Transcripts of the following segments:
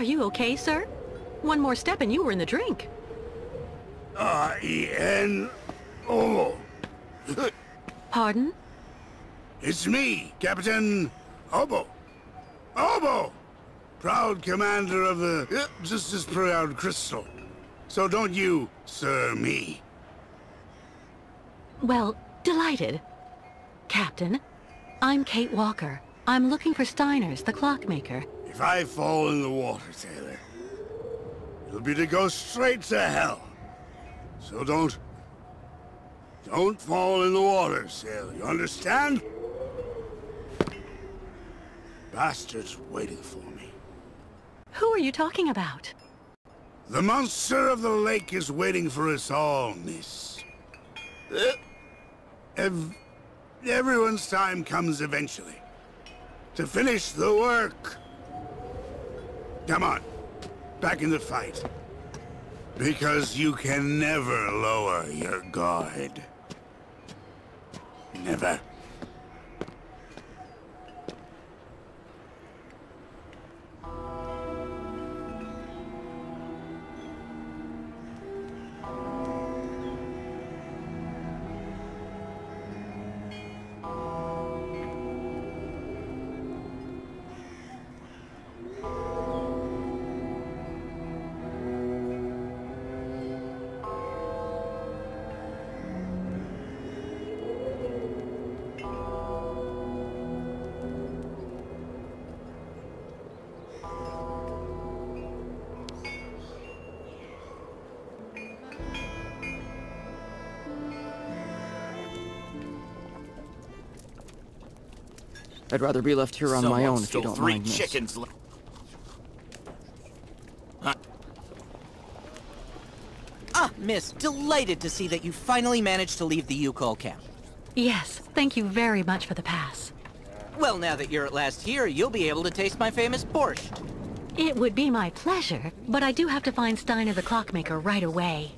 Are you okay, sir? One more step and you were in the drink. I-N-O. Pardon? It's me, Captain Obo. Obo! Proud commander of the just as proud crystal. So don't you, sir, me. Well, delighted. Captain, I'm Kate Walker. I'm looking for Steiner's, the clockmaker. If I fall in the water, sailor, it'll be to go straight to hell. So don't fall in the water, sailor. You understand? Bastard's waiting for me. Who are you talking about? The monster of the lake is waiting for us all, miss. Everyone's time comes eventually. To finish the work. Come on, back in the fight. Because you can never lower your guard. Never. I'd rather be left here on my own if you don't mind, miss. Chickens. Miss, delighted to see that you finally managed to leave the U-Call camp. Yes, thank you very much for the pass. Well, now that you're at last here, you'll be able to taste my famous borscht. It would be my pleasure, but I do have to find Steiner the clockmaker right away.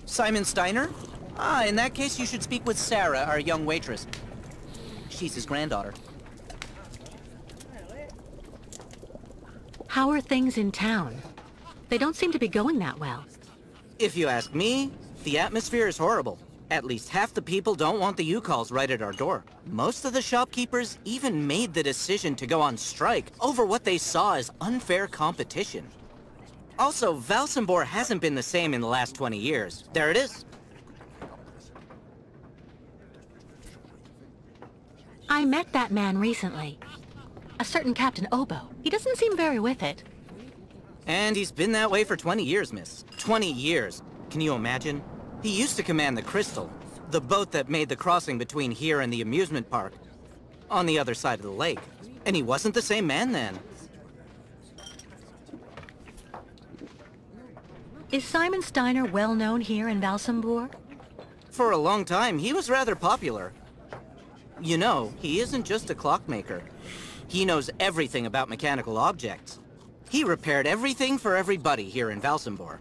Simon Steiner? Ah, in that case, you should speak with Sarah, our young waitress. She's his granddaughter. How are things in town? They don't seem to be going that well. If you ask me, the atmosphere is horrible. At least half the people don't want the U-Calls right at our door. Most of the shopkeepers even made the decision to go on strike over what they saw as unfair competition. Also, Valsembor hasn't been the same in the last 20 years. There it is. I met that man recently. A certain Captain Obo. He doesn't seem very with it. And he's been that way for 20 years, miss. 20 years. Can you imagine? He used to command the Crystal, the boat that made the crossing between here and the amusement park, on the other side of the lake. And he wasn't the same man then. Is Simon Steiner well known here in Valsembor? For a long time, he was rather popular. You know, he isn't just a clockmaker. He knows everything about mechanical objects. He repaired everything for everybody here in Valsembor.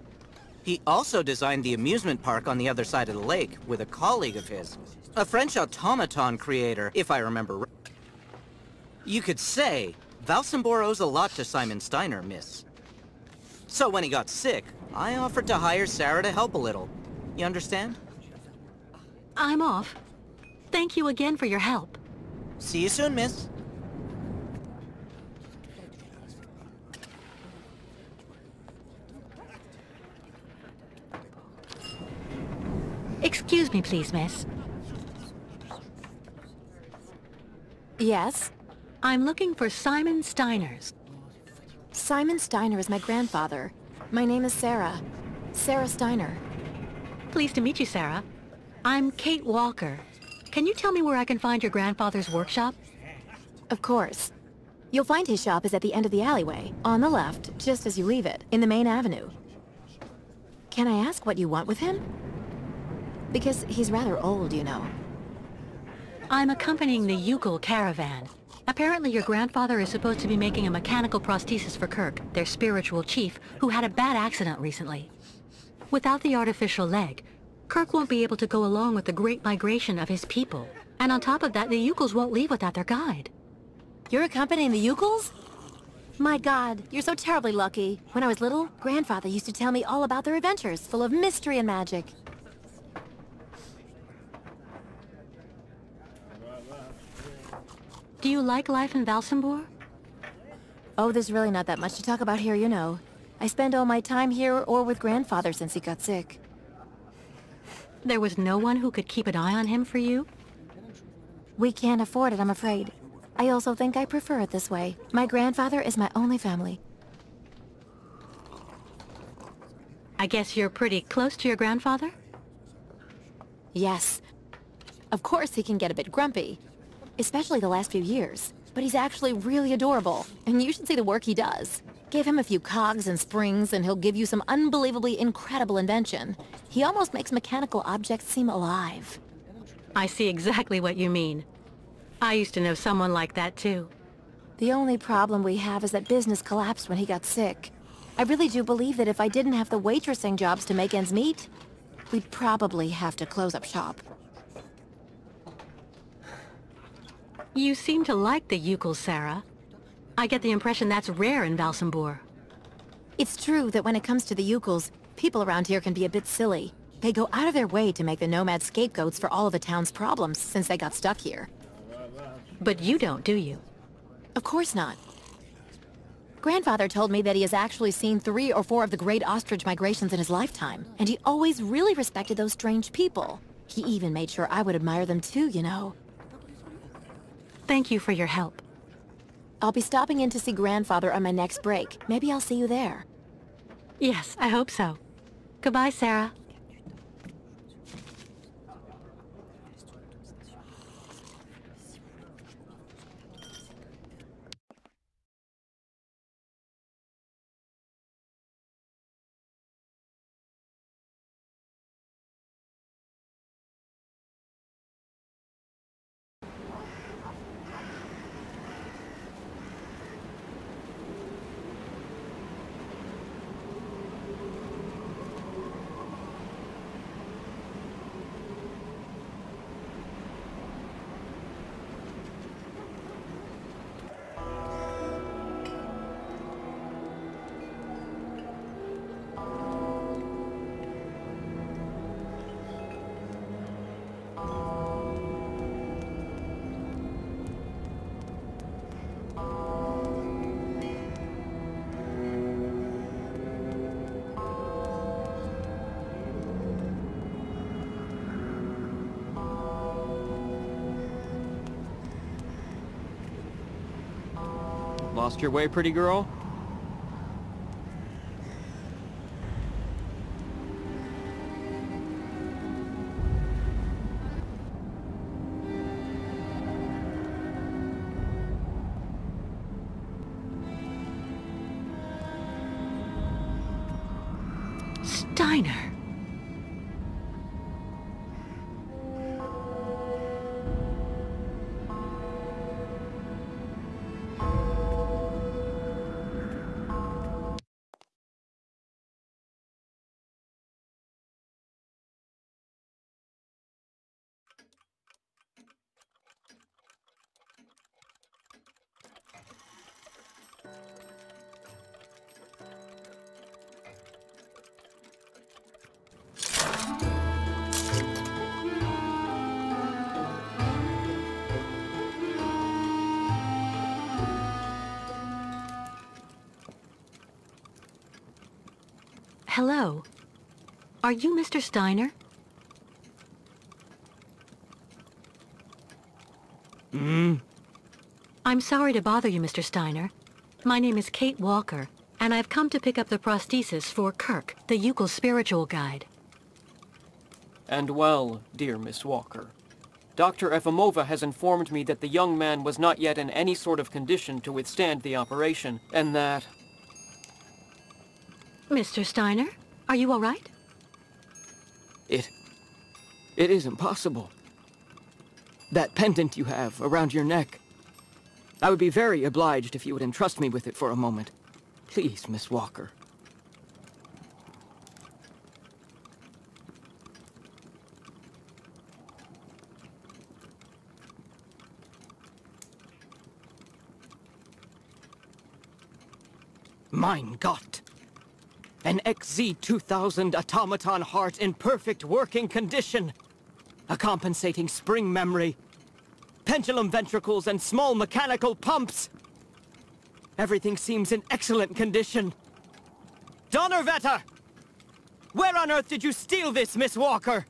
He also designed the amusement park on the other side of the lake with a colleague of his. A French automaton creator, if I remember right. You could say Valsembor owes a lot to Simon Steiner, miss. So when he got sick, I offered to hire Sarah to help a little. You understand? I'm off. Thank you again for your help. See you soon, miss. Excuse me, please, miss. Yes? I'm looking for Simon Steiner's. Simon Steiner is my grandfather. My name is Sarah. Sarah Steiner. Pleased to meet you, Sarah. I'm Kate Walker. Can you tell me where I can find your grandfather's workshop? Of course. You'll find his shop is at the end of the alleyway, on the left, just as you leave it, in the main avenue. Can I ask what you want with him? Because he's rather old, you know. I'm accompanying the Ugal caravan. Apparently your grandfather is supposed to be making a mechanical prosthesis for Kirk, their spiritual chief, who had a bad accident recently. Without the artificial leg, Kirk won't be able to go along with the great migration of his people. And on top of that, the Ugals won't leave without their guide. You're accompanying the Ugals? My God, you're so terribly lucky. When I was little, Grandfather used to tell me all about their adventures, full of mystery and magic. Do you like life in Valsembor? Oh, there's really not that much to talk about here, you know. I spend all my time here or with Grandfather since he got sick. There was no one who could keep an eye on him for you? We can't afford it, I'm afraid. I also think I prefer it this way. My grandfather is my only family. I guess you're pretty close to your grandfather? Yes. Of course he can get a bit grumpy. Especially the last few years. But he's actually really adorable. And you should see the work he does. Give him a few cogs and springs and he'll give you some unbelievably incredible invention. He almost makes mechanical objects seem alive. I see exactly what you mean. I used to know someone like that too. The only problem we have is that business collapsed when he got sick. I really do believe that if I didn't have the waitressing jobs to make ends meet, we'd probably have to close up shop. You seem to like the ukels, Sarah. I get the impression that's rare in Valsembor. It's true that when it comes to the ukels, people around here can be a bit silly. They go out of their way to make the nomads scapegoats for all of the town's problems since they got stuck here. But you don't, do you? Of course not. Grandfather told me that he has actually seen 3 or 4 of the great ostrich migrations in his lifetime, and he always really respected those strange people. He even made sure I would admire them too, you know. Thank you for your help. I'll be stopping in to see Grandfather on my next break. Maybe I'll see you there. Yes, I hope so. Goodbye, Sarah. Lost your way, pretty girl? Steiner. Hello. Are you Mr. Steiner? I'm sorry to bother you, Mr. Steiner. My name is Kate Walker, and I've come to pick up the prosthesis for Kirk, the Ukel's spiritual guide. And well, dear Miss Walker, Dr. Efimova has informed me that the young man was not yet in any sort of condition to withstand the operation, and that... Mr. Steiner, are you all right? It is impossible. That pendant you have around your neck. I would be very obliged if you would entrust me with it for a moment. Please, Miss Walker. Mein Gott! An XZ-2000 automaton heart in perfect working condition. A compensating spring memory. Pendulum ventricles and small mechanical pumps. Everything seems in excellent condition. Donnerwetter! Where on earth did you steal this, Miss Walker?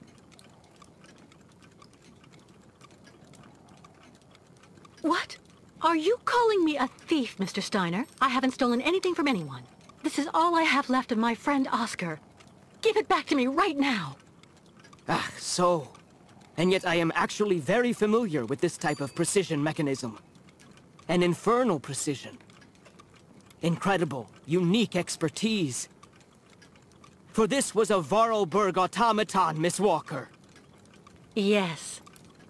What? Are you calling me a thief, Mr. Steiner? I haven't stolen anything from anyone. This is all I have left of my friend Oscar. Give it back to me right now! Ah, so. And yet I am actually very familiar with this type of precision mechanism. An infernal precision. Incredible, unique expertise. For this was a Vorarlberg automaton, Miss Walker. Yes.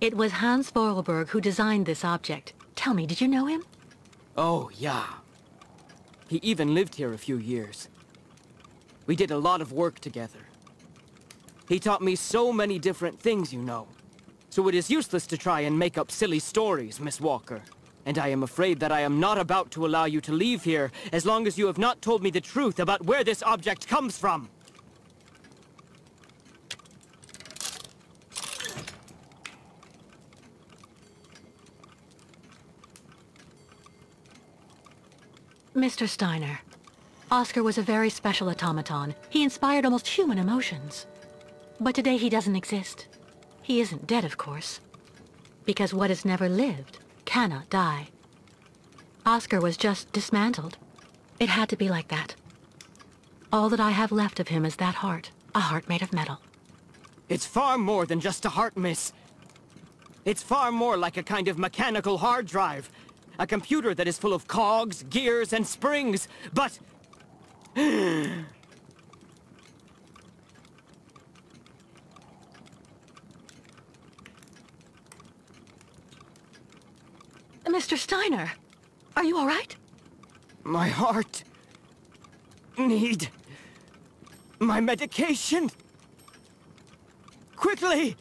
It was Hans Vorarlberg who designed this object. Tell me, did you know him? Oh, yeah. He even lived here a few years. We did a lot of work together. He taught me so many different things, you know. So it is useless to try and make up silly stories, Miss Walker. And I am afraid that I am not about to allow you to leave here as long as you have not told me the truth about where this object comes from. Mr. Steiner, Oscar was a very special automaton. He inspired almost human emotions. But today he doesn't exist. He isn't dead, of course. Because what has never lived cannot die. Oscar was just dismantled. It had to be like that. All that I have left of him is that heart. A heart made of metal. It's far more than just a heart, miss. It's far more like a kind of mechanical hard drive. A computer that is full of cogs, gears, and springs, but... Mr. Steiner, are you all right? My heart... need... my medication. Quickly!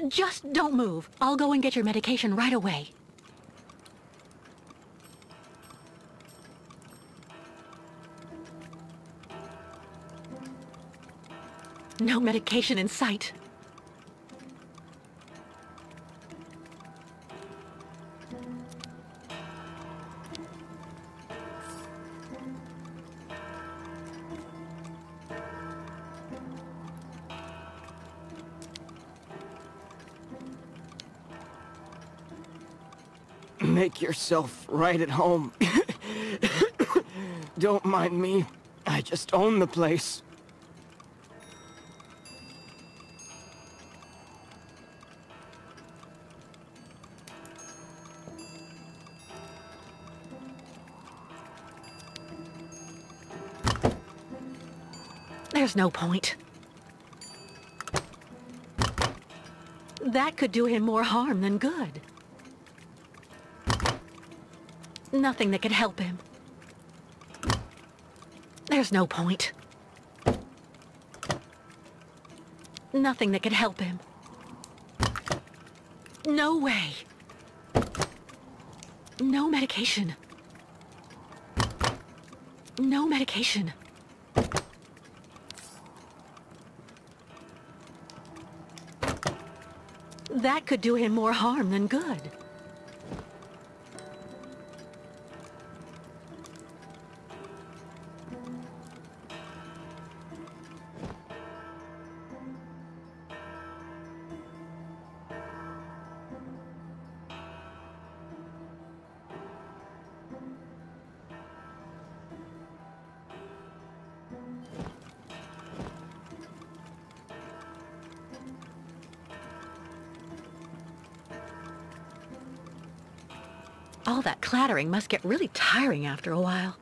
Just don't move. I'll go and get your medication right away. No medication in sight. Make yourself right at home. Don't mind me. I just own the place. There's no point. That could do him more harm than good. Nothing that could help him. There's no point. Nothing that could help him. No way. No medication. No medication. That could do him more harm than good. All that clattering must get really tiring after a while.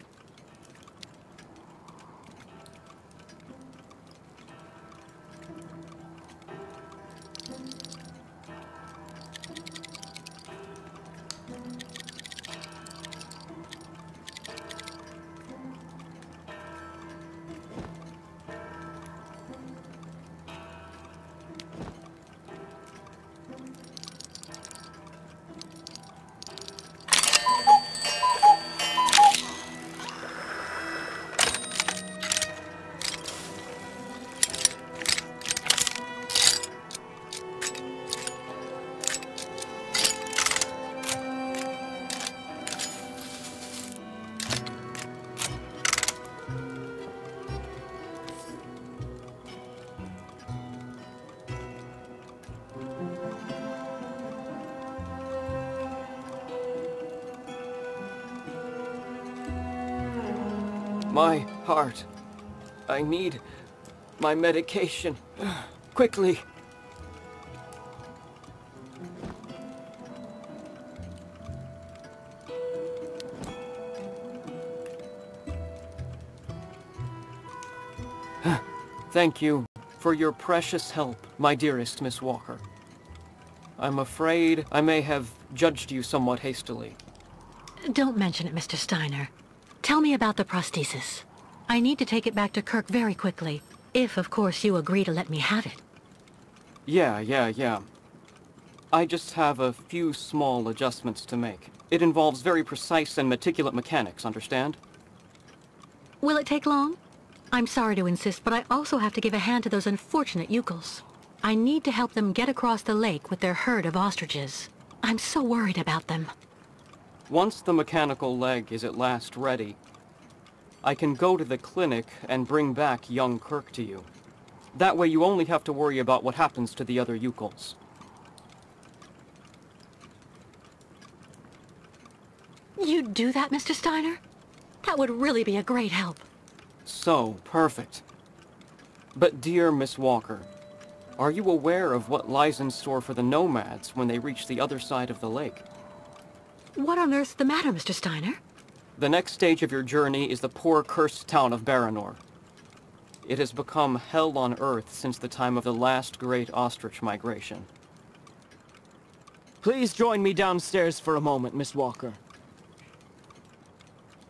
My heart. I need my medication. Quickly. Thank you for your precious help, my dearest Miss Walker. I'm afraid I may have judged you somewhat hastily. Don't mention it, Mr. Steiner. Tell me about the prosthesis. I need to take it back to Kirk very quickly, if, of course, you agree to let me have it. Yeah. I just have a few small adjustments to make. It involves very precise and meticulous mechanics, understand? Will it take long? I'm sorry to insist, but I also have to give a hand to those unfortunate Yukels. I need to help them get across the lake with their herd of ostriches. I'm so worried about them. Once the mechanical leg is at last ready, I can go to the clinic and bring back young Kirk to you. That way you only have to worry about what happens to the other Yukels. You'd do that, Mr. Steiner? That would really be a great help. So, perfect. But dear Miss Walker, are you aware of what lies in store for the nomads when they reach the other side of the lake? What on earth's the matter, Mr. Steiner? The next stage of your journey is the poor cursed town of Baranor. It has become hell on earth since the time of the last great ostrich migration. Please join me downstairs for a moment, Miss Walker.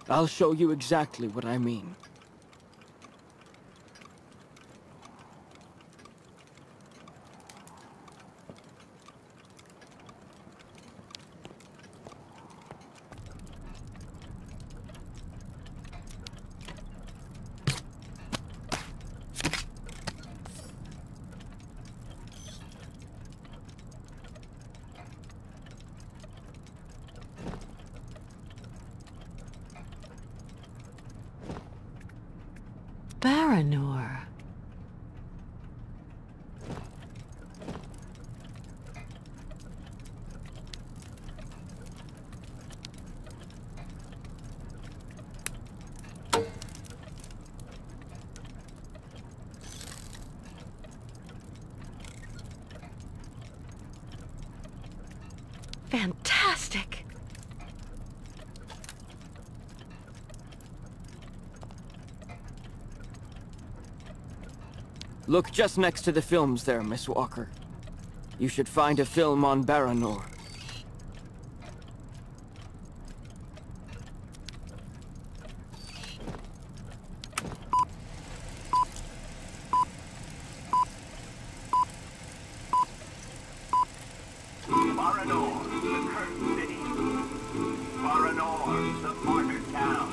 I'll show you exactly what I mean. Baranor. Fantastic! Look just next to the films there, Miss Walker. You should find a film on Baranor. Baranor, the cursed city. Baranor, the martyred town.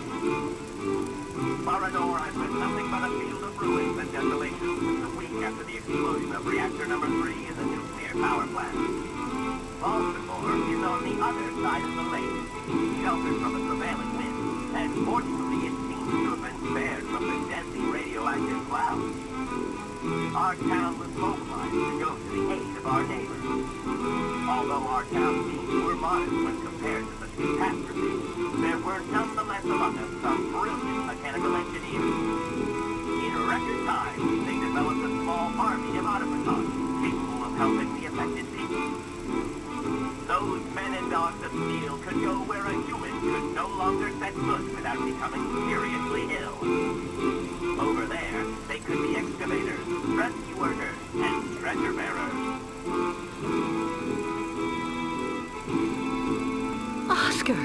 Baranor has been nothing but a field of ruins and desolation since a week after the explosion of reactor number 3 in the nuclear power plant. Valsembor is on the other side of the lake, sheltered from the prevailing winds, and fortunately it seems to have been spared from the deadly radioactive clouds. Our town was mobilized to go to the aid of our neighbors. Although our town's needs were modest when compared to the catastrophe, there were nonetheless among us some brilliant mechanical engineers. In record time, they developed a small army of automatons capable of helping the affected people. Those men and dogs of steel could go where a human could no longer set foot without becoming seriously ill. Over there, they could be excavators, rescue workers, and treasure bearers. Oscar!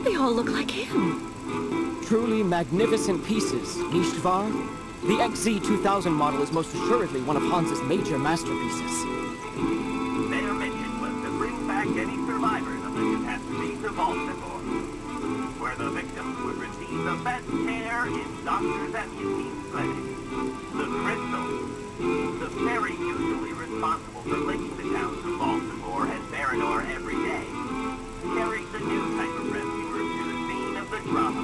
They all look like him. Truly magnificent pieces, Nishtvar. The XZ-2000 model is most assuredly one of Hans's major masterpieces. Their mission was to bring back any survivors of the catastrophe to Valsembor, where the victims would receive the best care in Dr. Zamutin's clinic. The Crystal, the ferry usually responsible for linking the towns of Valsembor and Baranor every day, carried the new type of rescuers to the scene of the drama,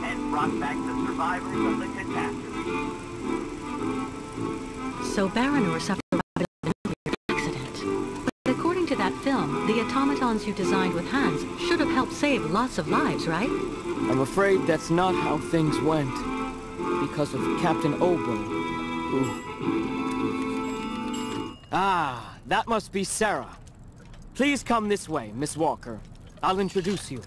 and brought back the survivors of the catastrophe. So Baranor suffered a nuclear accident. But according to that film, the automatons you designed with Hans should have helped save lots of lives, right? I'm afraid that's not how things went. Because of Captain Obo, who... Ah, that must be Sarah. Please come this way, Miss Walker. I'll introduce you.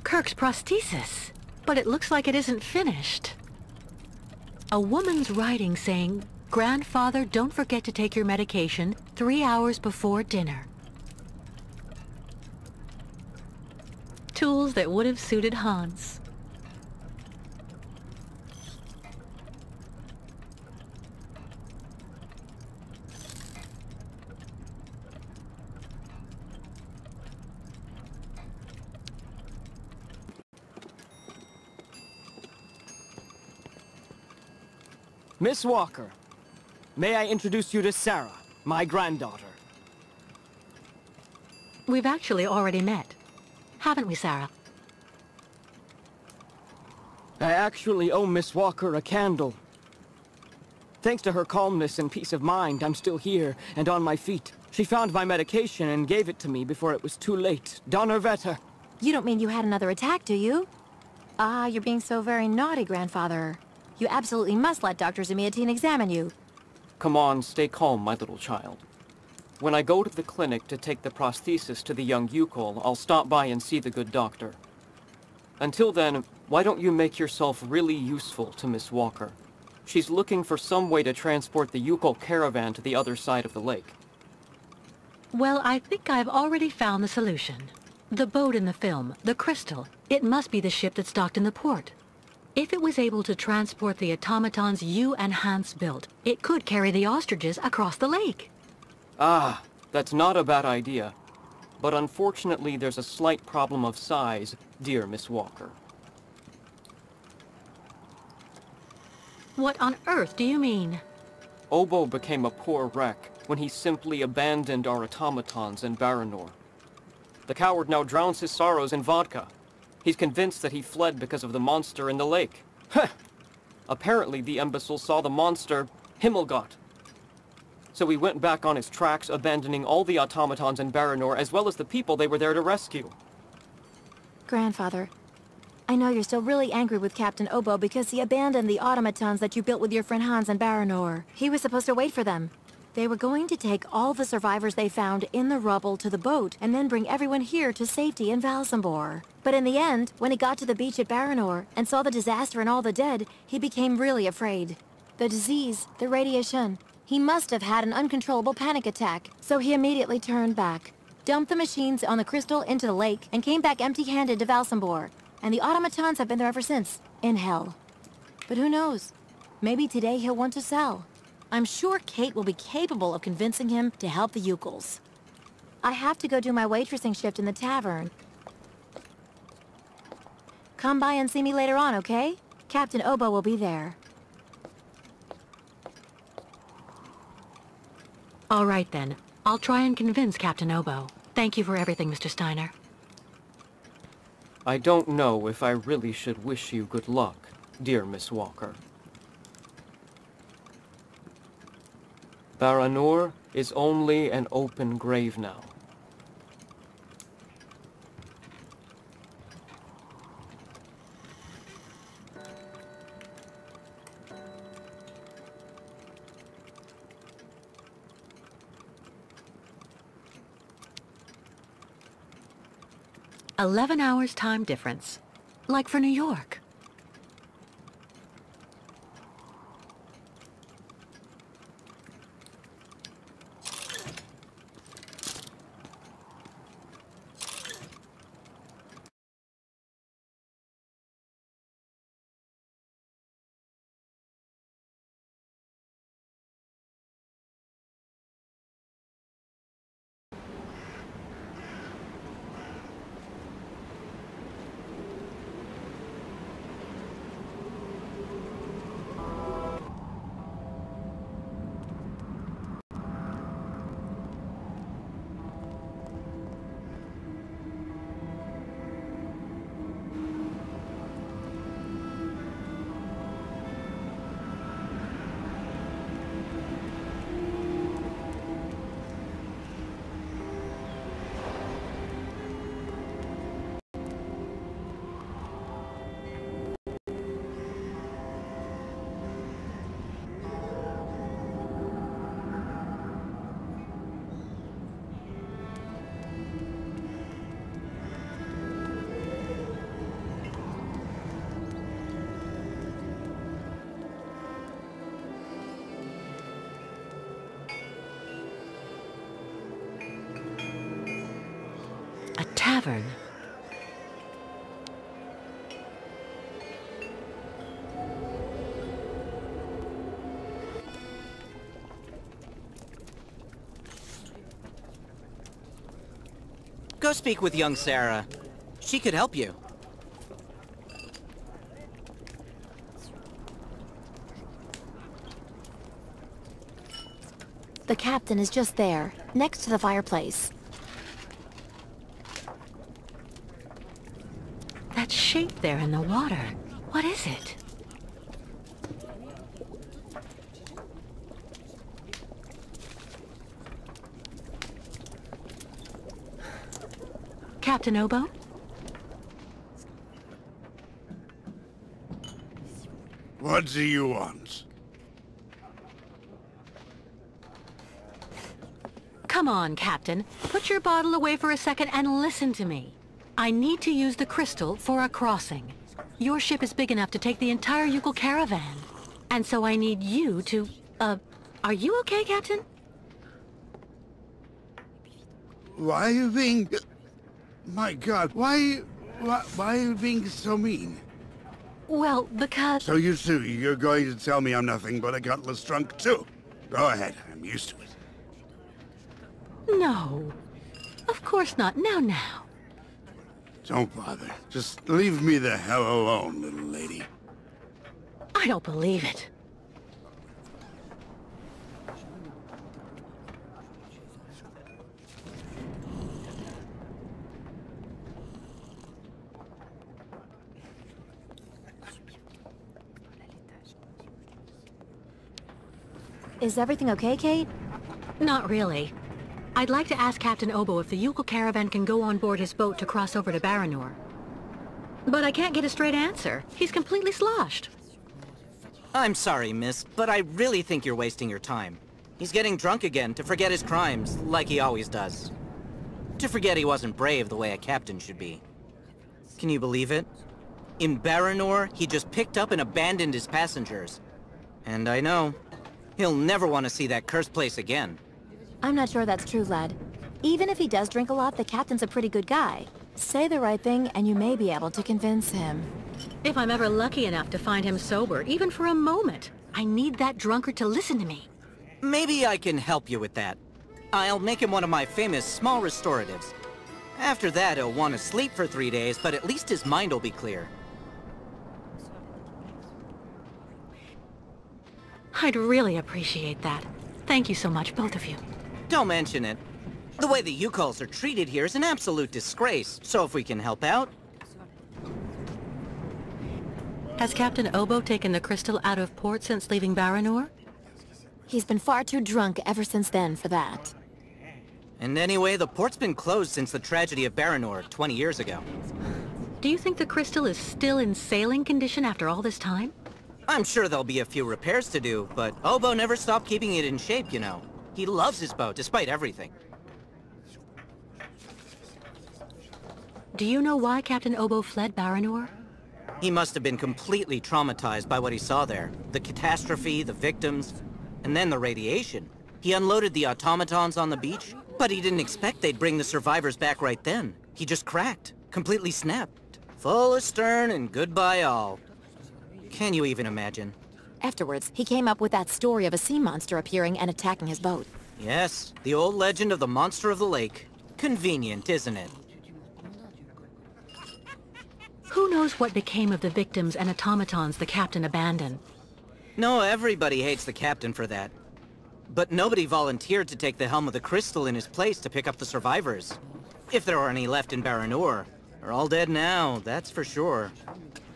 Kirk's prosthesis, but it looks like it isn't finished. A woman's writing saying, "Grandfather, don't forget to take your medication 3 hours before dinner." Tools that would have suited Hans. Miss Walker, may I introduce you to Sarah, my granddaughter? We've actually already met. Haven't we, Sarah? I actually owe Miss Walker a candle. Thanks to her calmness and peace of mind, I'm still here and on my feet. She found my medication and gave it to me before it was too late. Donnerwetter. You don't mean you had another attack, do you? Ah, you're being so very naughty, Grandfather. You absolutely must let Dr. Zamiatine examine you. Come on, stay calm, my little child. When I go to the clinic to take the prosthesis to the young Yukol, I'll stop by and see the good doctor. Until then, why don't you make yourself really useful to Miss Walker? She's looking for some way to transport the Yukol caravan to the other side of the lake. Well, I think I've already found the solution. The boat in the film, the Crystal, it must be the ship that's docked in the port. If it was able to transport the automatons you and Hans built, it could carry the ostriches across the lake. Ah, that's not a bad idea. But unfortunately, there's a slight problem of size, dear Miss Walker. What on earth do you mean? Obo became a poor wreck when he simply abandoned our automatons in Baranor. The coward now drowns his sorrows in vodka. He's convinced that he fled because of the monster in the lake. Heh! Apparently the imbecile saw the monster, Himmelgott. So he went back on his tracks, abandoning all the automatons in Baranor, as well as the people they were there to rescue. Grandfather, I know you're still really angry with Captain Obo because he abandoned the automatons that you built with your friend Hans in Baranor. He was supposed to wait for them. They were going to take all the survivors they found in the rubble to the boat and then bring everyone here to safety in Valsembor. But in the end, when he got to the beach at Baranor and saw the disaster and all the dead, he became really afraid. The disease, the radiation, he must have had an uncontrollable panic attack, so he immediately turned back, dumped the machines on the Crystal into the lake, and came back empty-handed to Valsembor. And the automatons have been there ever since, in hell. But who knows? Maybe today he'll want to sell. I'm sure Kate will be capable of convincing him to help the Yukols. I have to go do my waitressing shift in the tavern. Come by and see me later on, okay? Captain Obo will be there. All right then. I'll try and convince Captain Obo. Thank you for everything, Mr. Steiner. I don't know if I really should wish you good luck, dear Miss Walker. Baranor is only an open grave now. 11 hours time difference. Like for New York. A tavern. Go speak with young Sarah. She could help you. The captain is just there, next to the fireplace. That shape there in the water. What is it? Captain Obo? What do you want? Come on, Captain. Put your bottle away for a second and listen to me. I need to use the crystal for a crossing. Your ship is big enough to take the entire Yukel caravan. And so I need you to, are you okay, Captain? Why are you being... My God, why are you being so mean? Well, because... So you two, you're going to tell me I'm nothing but a gutless drunk too? Go ahead, I'm used to it. No. Of course not. Now. Don't bother. Just leave me the hell alone, little lady. I don't believe it. Is everything okay, Kate? Not really. I'd like to ask Captain Obo if the Yukel caravan can go on board his boat to cross over to Baranor. But I can't get a straight answer. He's completely sloshed. I'm sorry, miss, but I really think you're wasting your time. He's getting drunk again to forget his crimes, like he always does. To forget he wasn't brave the way a captain should be. Can you believe it? In Baranor, he just picked up and abandoned his passengers. And I know, he'll never want to see that cursed place again. I'm not sure that's true, lad. Even if he does drink a lot, the captain's a pretty good guy. Say the right thing, and you may be able to convince him. If I'm ever lucky enough to find him sober, even for a moment, I need that drunkard to listen to me. Maybe I can help you with that. I'll make him one of my famous small restoratives. After that, he'll want to sleep for 3 days, but at least his mind will be clear. I'd really appreciate that. Thank you so much, both of you. Don't mention it. The way the Yukols are treated here is an absolute disgrace, so if we can help out... Has Captain Obo taken the crystal out of port since leaving Baranor? He's been far too drunk ever since then for that. And anyway, the port's been closed since the tragedy of Baranor 20 years ago. Do you think the crystal is still in sailing condition after all this time? I'm sure there'll be a few repairs to do, but Obo never stopped keeping it in shape, you know. He loves his boat, despite everything. Do you know why Captain Obo fled Baranor? He must have been completely traumatized by what he saw there. The catastrophe, the victims, and then the radiation. He unloaded the automatons on the beach, but he didn't expect they'd bring the survivors back right then. He just cracked, completely snapped. Full astern and goodbye all. Can you even imagine? Afterwards, he came up with that story of a sea monster appearing and attacking his boat. Yes, the old legend of the monster of the lake. Convenient, isn't it? Who knows what became of the victims and automatons the captain abandoned? No, everybody hates the captain for that. But nobody volunteered to take the helm of the crystal in his place to pick up the survivors. If there are any left in Baranor. They're all dead now, that's for sure.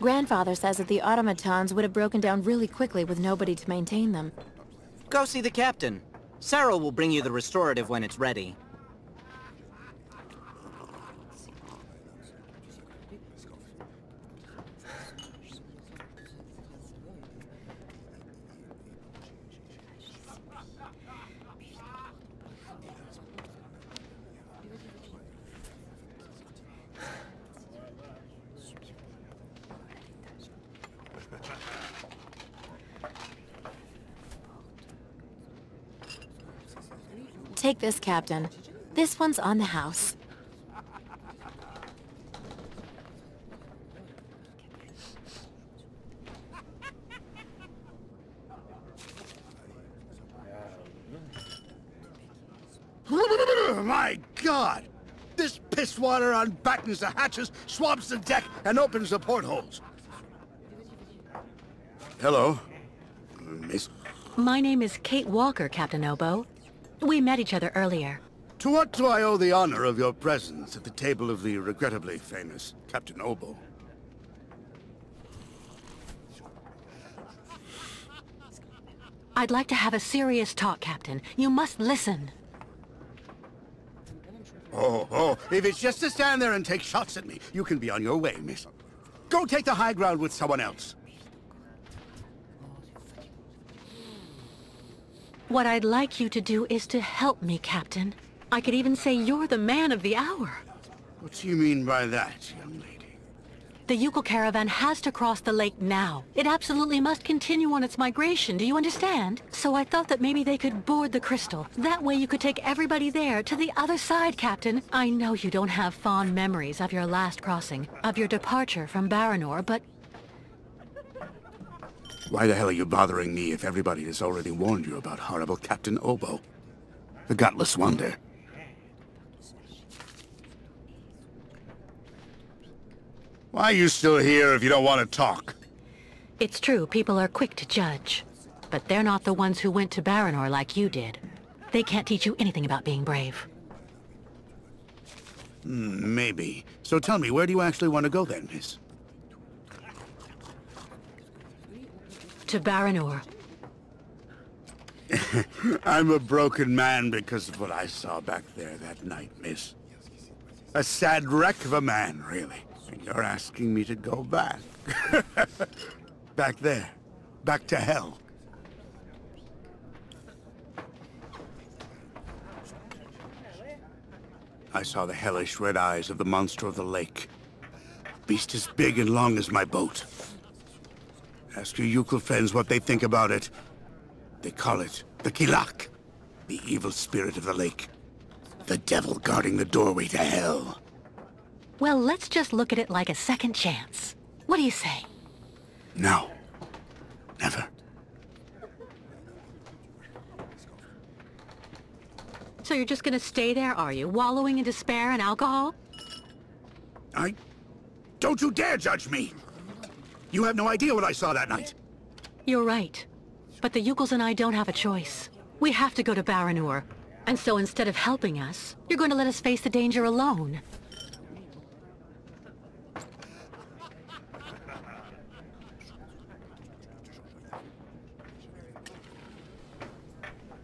Grandfather says that the automatons would have broken down really quickly with nobody to maintain them. Go see the captain. Sarah will bring you the restorative when it's ready. Take this, Captain. This one's on the house. My God! This pisswater unbattens the hatches, swabs the deck, and opens the portholes. Hello, Miss. My name is Kate Walker, Captain Obo. We met each other earlier. To what do I owe the honor of your presence at the table of the regrettably famous Captain Obo? I'd like to have a serious talk, Captain. You must listen. Oh, if it's just to stand there and take shots at me, you can be on your way, miss. Go take the high ground with someone else. What I'd like you to do is to help me, Captain. I could even say you're the man of the hour. What do you mean by that, young lady? The Yukon caravan has to cross the lake now. It absolutely must continue on its migration, do you understand? So I thought that maybe they could board the crystal. That way you could take everybody there to the other side, Captain. I know you don't have fond memories of your last crossing, of your departure from Baranor, but... Why the hell are you bothering me if everybody has already warned you about horrible Captain Obo? The gutless wonder. Why are you still here if you don't want to talk? It's true, people are quick to judge. But they're not the ones who went to Baranor like you did. They can't teach you anything about being brave. Maybe. So tell me, where do you actually want to go then, miss? To Baranor. I'm a broken man because of what I saw back there that night, miss. A sad wreck of a man, really. And you're asking me to go back. Back there. Back to hell. I saw the hellish red eyes of the monster of the lake. Beast as big and long as my boat. Ask your Yukon friends what they think about it. They call it the Kilak, the evil spirit of the lake. The devil guarding the doorway to hell. Well, let's just look at it like a second chance. What do you say? No. Never. So you're just gonna stay there, are you? Wallowing in despair and alcohol? Don't you dare judge me! You have no idea what I saw that night. You're right. But the Yukons and I don't have a choice. We have to go to Baranor. And so instead of helping us, you're going to let us face the danger alone.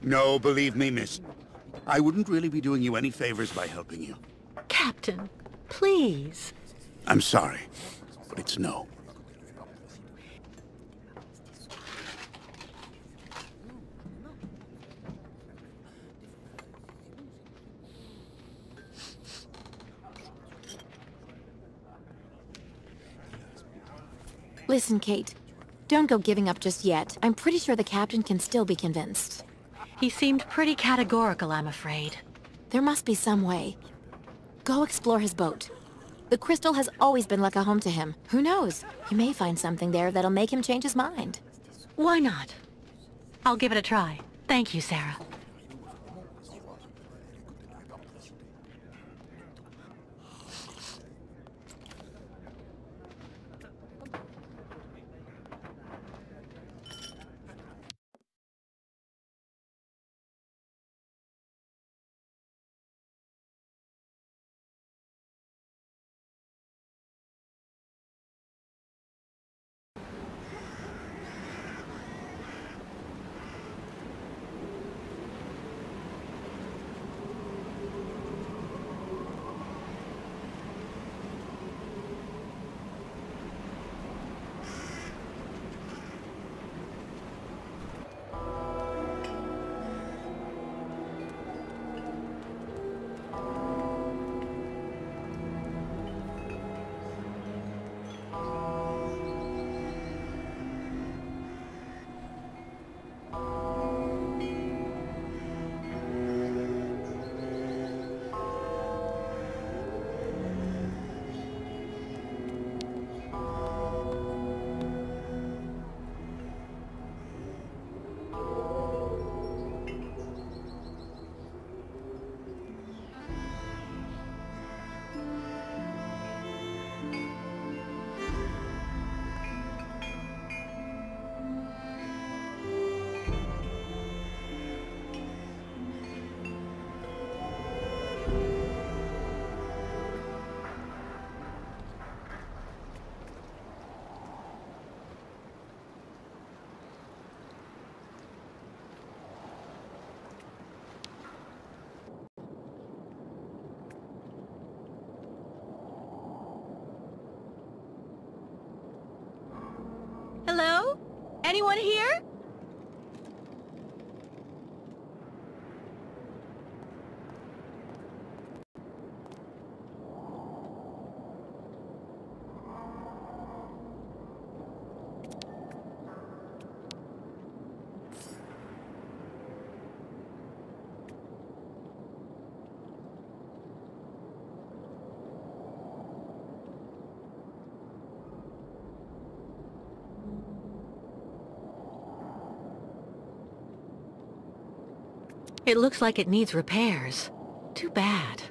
No, believe me, miss. I wouldn't really be doing you any favors by helping you. Captain, please. I'm sorry, but it's no. Listen, Kate. Don't go giving up just yet. I'm pretty sure the captain can still be convinced. He seemed pretty categorical, I'm afraid. There must be some way. Go explore his boat. The crystal has always been like a home to him. Who knows? You may find something there that'll make him change his mind. Why not? I'll give it a try. Thank you, Sarah. Hello? Anyone here? It looks like it needs repairs. Too bad.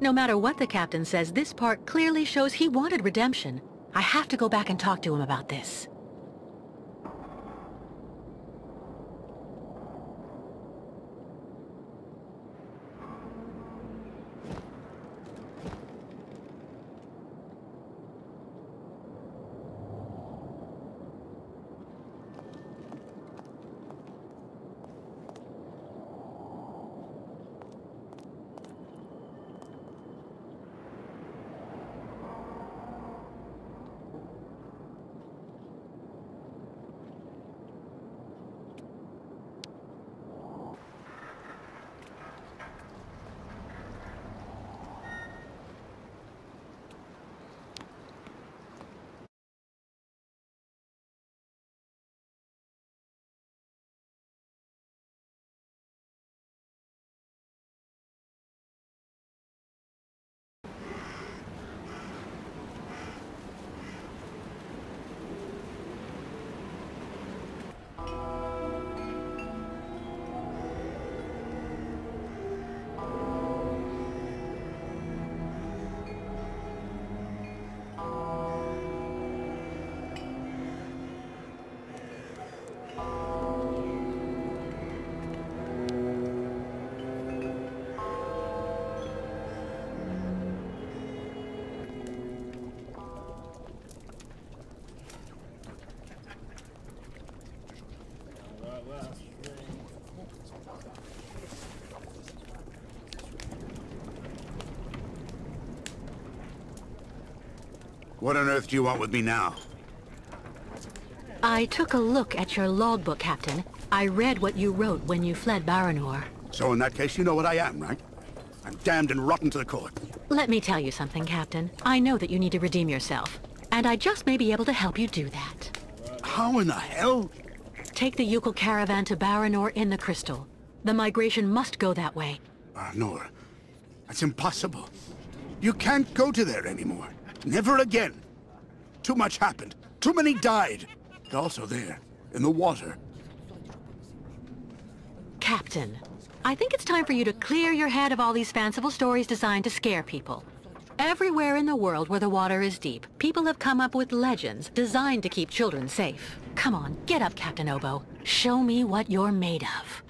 No matter what the captain says, this part clearly shows he wanted redemption. I have to go back and talk to him about this. What on earth do you want with me now? I took a look at your logbook, Captain. I read what you wrote when you fled Baranor. So in that case, you know what I am, right? I'm damned and rotten to the core. Let me tell you something, Captain. I know that you need to redeem yourself, and I just may be able to help you do that. How in the hell? Take the Yukul caravan to Baranor in the Crystal. The migration must go that way. Baranor? That's impossible. You can't go to there anymore. Never again. Too much happened. Too many died. And also there, in the water. Captain, I think it's time for you to clear your head of all these fanciful stories designed to scare people. Everywhere in the world where the water is deep, people have come up with legends designed to keep children safe. Come on, get up, Captain Obo. Show me what you're made of.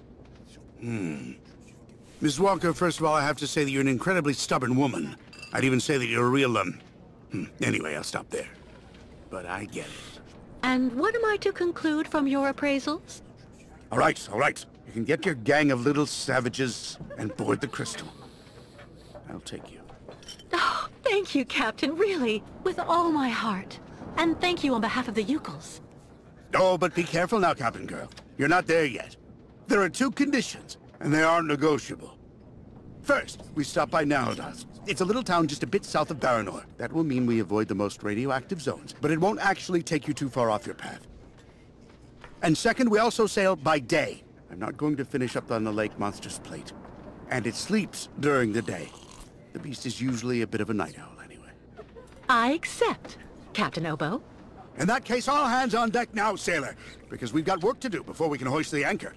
Miss Walker, first of all, I have to say that you're an incredibly stubborn woman. I'd even say that you're a real, Anyway, I'll stop there. But I get it. And what am I to conclude from your appraisals? All right, all right. You can get your gang of little savages and board the Crystal. I'll take you. Oh, thank you, Captain, really, with all my heart. And thank you on behalf of the Yukuls. Oh, but be careful now, Captain Girl. You're not there yet. There are 2 conditions, and they aren't negotiable. First, we stop by Narrodas. It's a little town just a bit south of Baranor. That will mean we avoid the most radioactive zones, but it won't actually take you too far off your path. And second, we also sail by day. I'm not going to finish up on the Lake Monster's plate. And it sleeps during the day. The beast is usually a bit of a night owl anyway. I accept, Captain Obo. In that case, all hands on deck now, sailor, because we've got work to do before we can hoist the anchor.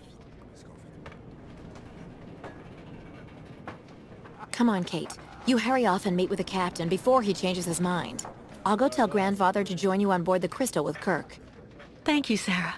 Come on, Kate. You hurry off and meet with the captain before he changes his mind. I'll go tell Grandfather to join you on board the Crystal with Kirk. Thank you, Sarah.